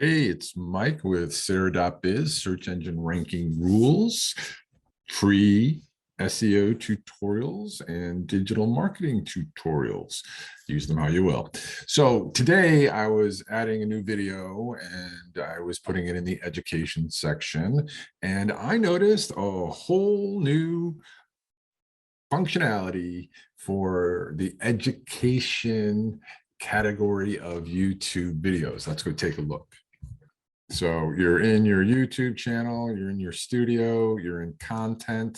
Hey, it's Mike with Serr.biz, search engine ranking rules, free SEO tutorials, and digital marketing tutorials. Use them how you will. So today I was adding a new video and I was putting it in the education section, and I noticed a whole new functionality for the education category of YouTube videos. Let's go take a look. So you're in your YouTube channel, you're in your studio, you're in content,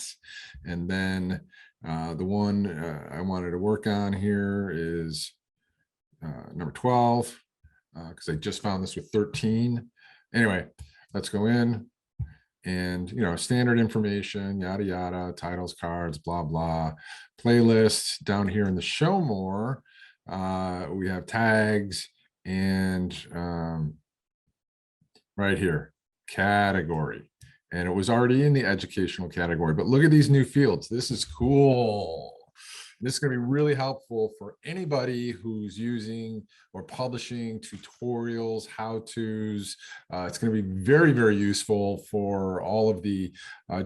and then the one I wanted to work on here is number 12, because I just found this with 13. Anyway, let's go in and, standard information, yada, yada, titles, cards, blah, blah, playlists. Down here in the show more, we have tags and right here, category. And it was already in the educational category, but look at these new fields. This is cool. This is going to be really helpful for anybody who's using or publishing tutorials, how-tos. It's going to be very, very useful for all of the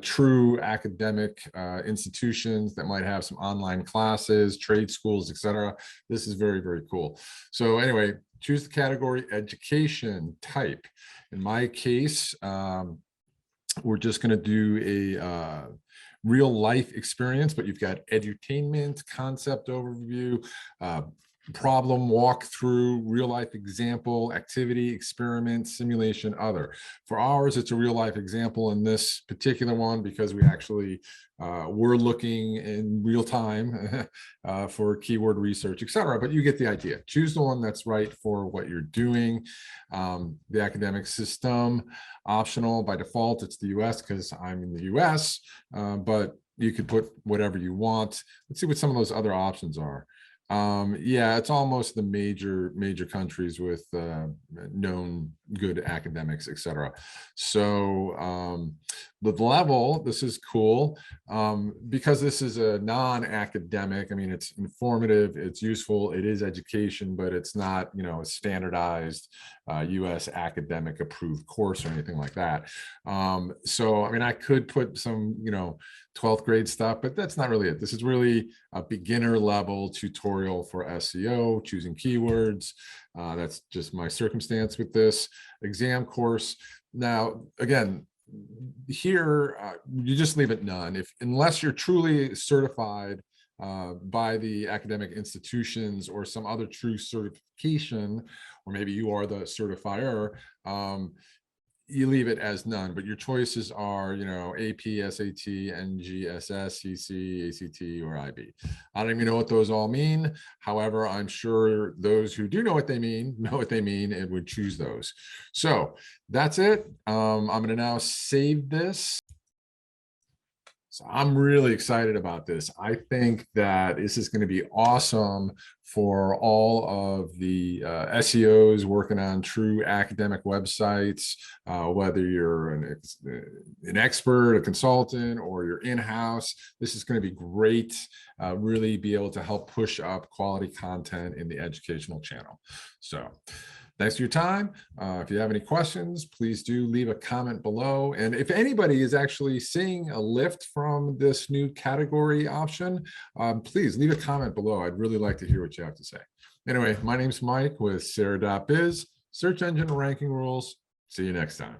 true academic institutions that might have some online classes, trade schools, etc. This is very, very cool. So anyway, choose the category education type. In my case, we're just going to do a real life experience, but you've got edutainment, concept overview, problem walkthrough, real life example, activity, experiment, simulation, other. For ours, it's a real life example in this particular one because we actually were looking in real time for keyword research, etc. But you get the idea. Choose the one that's right for what you're doing. The academic system, optional by default, it's the US because I'm in the US, but you could put whatever you want. Let's see what some of those other options are. Yeah, it's almost the major countries with known good academics, etc. So the level, this is cool because this is a non-academic. I mean, it's informative, it's useful, it is education, but it's not, a standardized US academic approved course or anything like that. So, I mean, I could put some, 12th grade stuff, but that's not really it. This is really a beginner level tutorial for SEO, choosing keywords. That's just my circumstance with this exam course. Now, again, here, you just leave it none. Unless you're truly certified by the academic institutions or some other true certification, or maybe you are the certifier, you leave it as none, but your choices are, AP, SAT, NG, SS, CC, ACT, or IB. I don't even know what those all mean. However, I'm sure those who do know what they mean and would choose those. So that's it. I'm going to now save this. So I'm really excited about this. I think that this is going to be awesome for all of the SEOs working on true academic websites, whether you're an expert, a consultant, or you're in-house. This is going to be great, really be able to help push up quality content in the educational channel. So thanks for your time. If you have any questions, please do leave a comment below. And if anybody is actually seeing a lift from this new category option, please leave a comment below. I'd really like to hear what you have to say. Anyway, my name's Mike with Serr.biz, search engine ranking rules. See you next time.